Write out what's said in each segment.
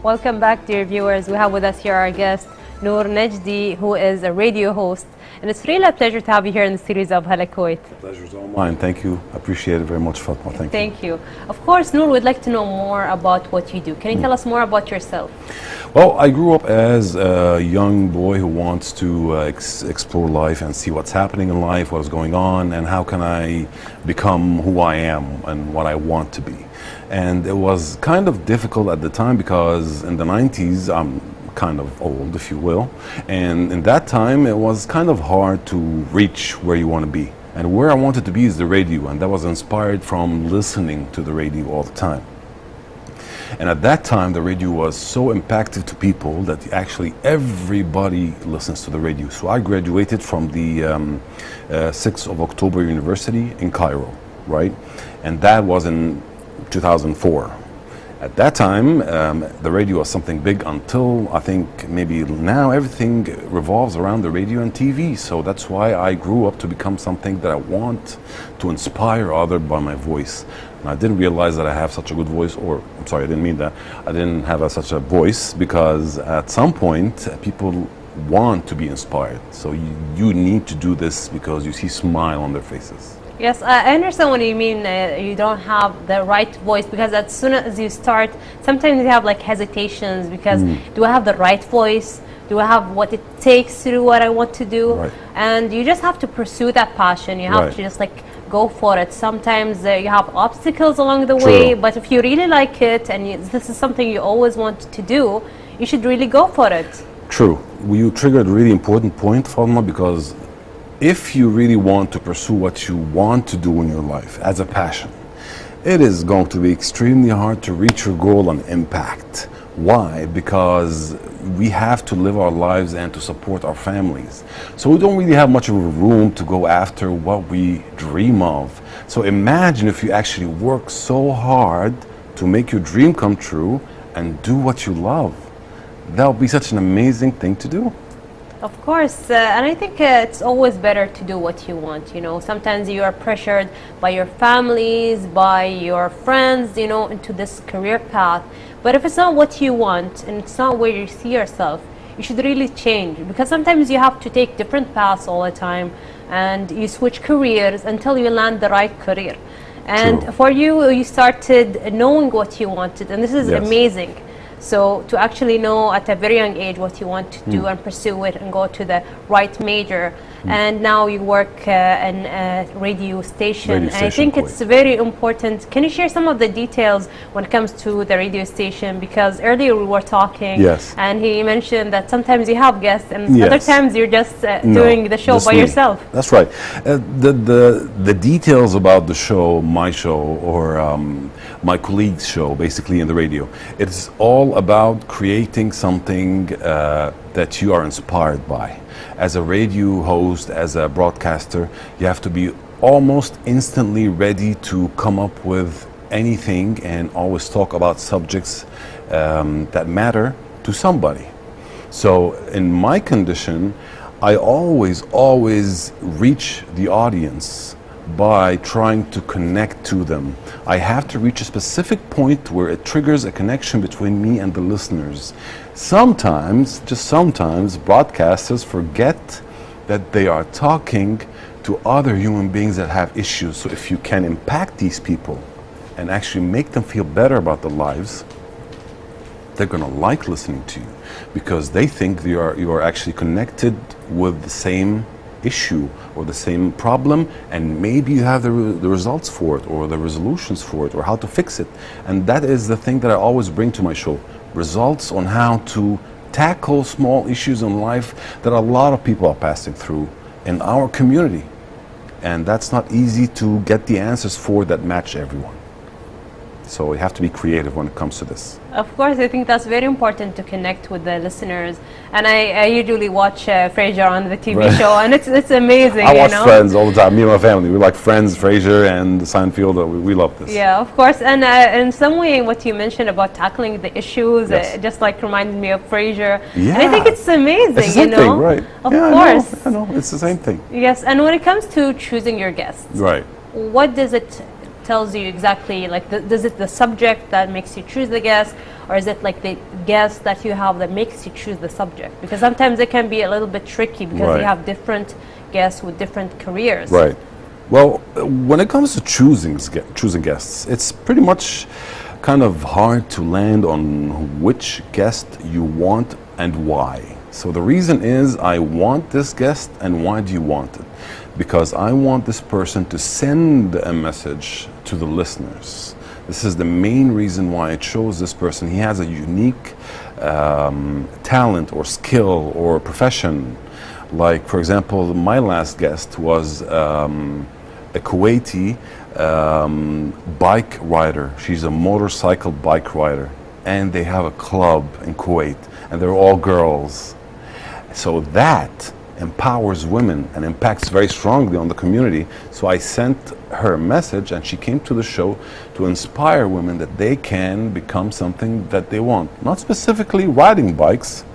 Welcome back, dear viewers. We have with us here our guest, Nour Najdy, who is a radio host. And it's really a pleasure to have you here in the series of Hala Kuwait. Pleasure's all mine. Thank you. I appreciate it very much, Fatma. Thank you. Of course, Nour, would like to know more about what you do. Can you tell us more about yourself? Well, I grew up as a young boy who wants to explore life and see what's happening in life, what's going on, and how can I become who I am and what I want to be. And it was kind of difficult at the time because in the 90s, I'm kind of old, if you will, and in that time it was kind of hard to reach where you want to be. And where I wanted to be is the radio, and that was inspired from listening to the radio all the time. And at that time, the radio was so impactful to people that actually everybody listens to the radio. So I graduated from the 6th of October University in Cairo, right? And that was in 2004. At that time, the radio was something big until I think maybe now everything revolves around the radio and TV. So that's why I grew up to become something that I want to inspire others by my voice. And I didn't realize that I have such a good voice, or I'm sorry, I didn't mean that. I didn't have such a voice because at some point people want to be inspired. So you need to do this because you see smile on their faces. Yes, I understand what you mean. You don't have the right voice because as soon as you start, sometimes you have like hesitations because do I have the right voice? Do I have what it takes to do what I want to do? Right. And you just have to pursue that passion. You have to just like go for it. Sometimes you have obstacles along the way, but if you really like it and this is something you always want to do, you should really go for it. True. You triggered a really important point, Fatma, because if you really want to pursue what you want to do in your life as a passion, it is going to be extremely hard to reach your goal and impact. Why? Because we have to live our lives and to support our families. So we don't really have much of a room to go after what we dream of. So imagine if you actually work so hard to make your dream come true and do what you love. That would be such an amazing thing to do. Of course, and I think it's always better to do what you want. You know, sometimes you are pressured by your families, by your friends, you know, into this career path. But if it's not what you want and it's not where you see yourself, you should really change, because sometimes you have to take different paths all the time and you switch careers until you land the right career. And for you, you started knowing what you wanted, and this is amazing. So to actually know at a very young age what you want to do and pursue it and go to the right major, and now you work in a radio station. And I think it's very important. Can you share some of the details when it comes to the radio station? Because earlier we were talking, and he mentioned that sometimes you have guests and other times you're just doing the show by yourself. That's right. The details about the show, my show, or my colleague's show, basically in the radio, it's all about creating something that you are inspired by. As a radio host, as a broadcaster, you have to be almost instantly ready to come up with anything and always talk about subjects that matter to somebody. So in my condition, I always reach the audience by trying to connect to them. I have to reach a specific point where it triggers a connection between me and the listeners. Sometimes, just sometimes, broadcasters forget that they are talking to other human beings that have issues. So if you can impact these people and actually make them feel better about their lives, they're going to like listening to you because they think you are actually connected with the same issue or the same problem, and maybe you have the results for it or the resolutions for it or how to fix it. And that is the thing that I always bring to my show, results on how to tackle small issues in life that a lot of people are passing through in our community, and that's not easy to get the answers for that match everyone. So we have to be creative when it comes to this. Of course, I think that's very important to connect with the listeners. And I usually watch Frasier on the TV show, and it's amazing. I watch Friends all the time. Me and my family, we like Friends, Frasier, and Seinfeld. We love this. Yeah, of course. And in some way, what you mentioned about tackling the issues, just like reminded me of Frasier. Yeah. And I think it's amazing. It's the same thing, right? Of course. I know. It's the same thing. Yes. And when it comes to choosing your guests, what does it tells you exactly, like, is it the subject that makes you choose the guest, or is it like the guest that you have that makes you choose the subject? Because sometimes it can be a little bit tricky because you have different guests with different careers. Right. Well, when it comes to choosing guests, it's pretty much kind of hard to land on which guest you want and why. So the reason is, I want this guest, and why do you want it? Because I want this person to send a message to the listeners. This is the main reason why I chose this person. He has a unique talent or skill or profession. Like, for example, my last guest was a Kuwaiti bike rider. She's a motorcycle bike rider, and they have a club in Kuwait, and they're all girls. So that empowers women and impacts very strongly on the community. So I sent her a message, and she came to the show to inspire women that they can become something that they want. Not specifically riding bikes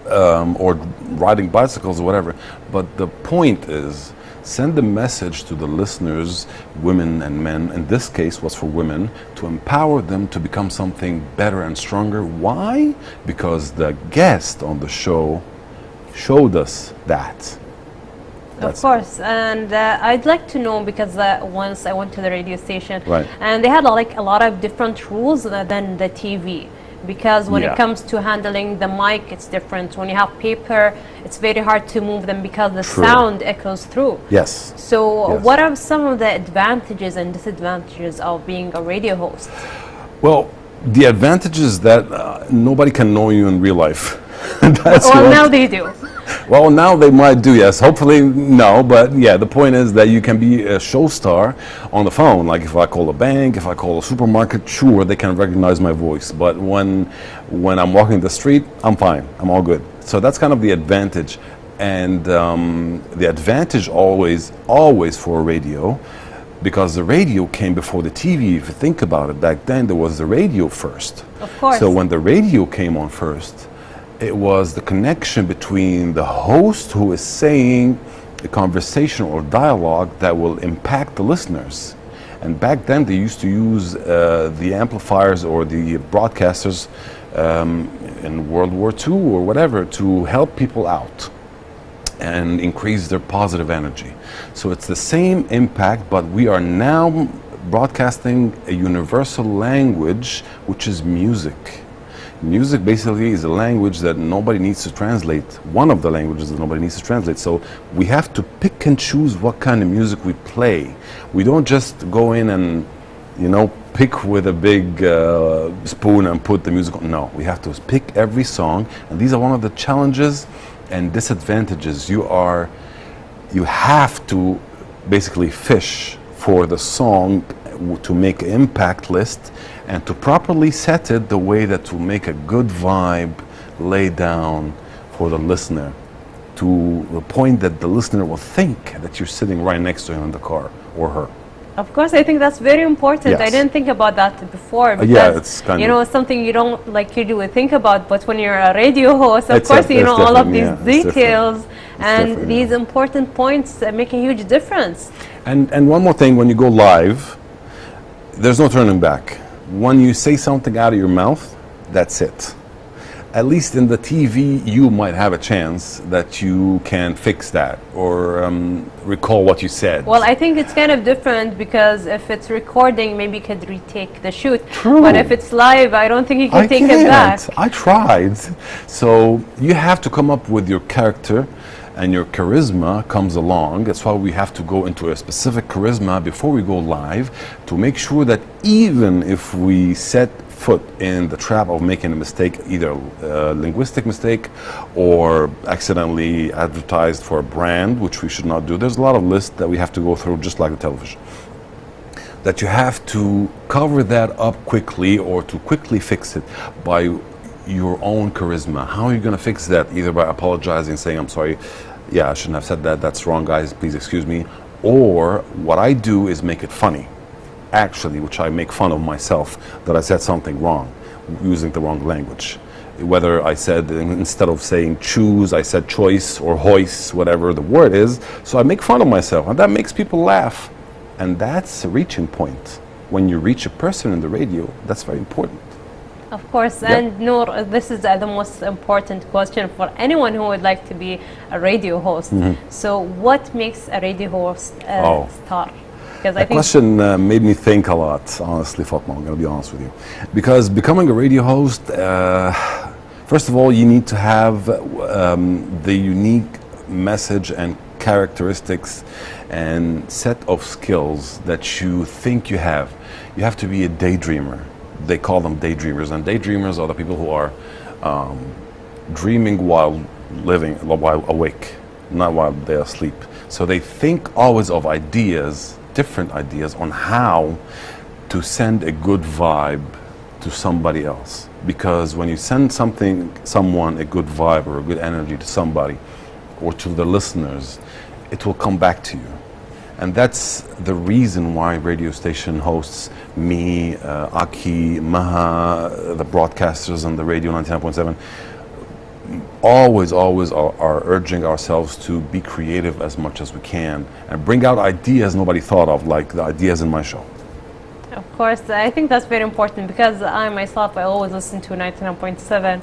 or riding bicycles or whatever, but the point is, send the message to the listeners, women and men. In this case was for women, to empower them to become something better and stronger. Why? Because the guest on the show showed us that. Of course, and I'd like to know, because once I went to the radio station, and they had like a lot of different rules than the TV. Because when it comes to handling the mic, it's different. When you have paper, it's very hard to move them because the sound echoes through. Yes. So what are some of the advantages and disadvantages of being a radio host? Well, the advantage is that nobody can know you in real life. Well, now they do. Well, now they might do, yes. Hopefully, no. But yeah, the point is that you can be a show star on the phone. Like if I call a bank, if I call a supermarket, sure, they can recognize my voice. But when I'm walking the street, I'm fine. I'm all good. So that's kind of the advantage. And the advantage always for radio, because the radio came before the TV. If you think about it, back then there was the radio first. Of course. So when the radio came on first, it was the connection between the host, who is saying a conversation or dialogue that will impact the listeners. And back then they used to use the amplifiers or the broadcasters in World War II or whatever to help people out and increase their positive energy. So it's the same impact, but we are now broadcasting a universal language, which is music. Music basically is a language that nobody needs to translate. One of the languages that nobody needs to translate. So we have to pick and choose what kind of music we play. We don't just go in and, pick with a big spoon and put the music on. No, we have to pick every song. And these are one of the challenges and disadvantages. You have to basically fish for the song to make an impact list, and to properly set it the way that will make a good vibe lay down for the listener, to the point that the listener will think that you're sitting right next to him in the car, or her. Of course, I think that's very important. Yes. I didn't think about that before, because yeah, it's kind it's something you don't usually think about, but when you're a radio host, of course, all of these details and these important points make a huge difference. And one more thing, when you go live, there's no turning back. When you say something out of your mouth, that's it. At least in the TV, you might have a chance that you can fix that or recall what you said. Well, I think it's kind of different, because if it's recording, maybe you could retake the shoot. True. But if it's live, I don't think you can take it back. I tried. So you have to come up with your character, and your charisma comes along. That's why we have to go into a specific charisma before we go live, to make sure that even if we set foot in the trap of making a mistake, either a linguistic mistake or accidentally advertised for a brand, which we should not do. There's a lot of lists that we have to go through, just like the television, that you have to cover that up quickly, or to quickly fix it by your own charisma. How are you going to fix that? Either by apologizing, saying, I'm sorry, yeah, I shouldn't have said that, that's wrong, guys, please excuse me. Or what I do is make it funny, actually, which I make fun of myself, that I said something wrong, using the wrong language. Whether I said, instead of saying choose, I said choice or hoist, whatever the word is. So I make fun of myself, and that makes people laugh. And that's a reaching point. When you reach a person in the radio, that's very important. Of course, Yep. and Nour, this is the most important question for anyone who would like to be a radio host. So what makes a radio host a star? Because That question made me think a lot, honestly, Fatma, I'm going to be honest with you. Because becoming a radio host, first of all, you need to have the unique message and characteristics and set of skills that you think you have. You have to be a daydreamer. They call them daydreamers, and daydreamers are the people who are dreaming while living, while awake, not while they're asleep. So they think always of ideas, different ideas on how to send a good vibe to somebody else. Because when you send someone a good vibe or a good energy to somebody or to the listeners, it will come back to you. And that's the reason why radio station hosts, me, Aki, Maha, the broadcasters on the radio 99.7, always are urging ourselves to be creative as much as we can and bring out ideas nobody thought of, like the ideas in my show. Of course, I think that's very important because I myself, I always listen to 99.7.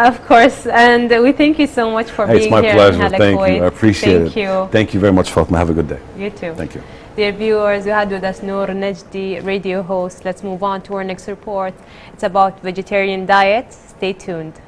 Of course, and we thank you so much for being here. It's my pleasure. In Hala, Thank Kuwait. you. I appreciate it. Thank you. Thank you very much, Fatma. Have a good day. You too. Thank you. Dear viewers, we had with us Nour, Najdy, radio host. Let's move on to our next report. It's about vegetarian diet. Stay tuned.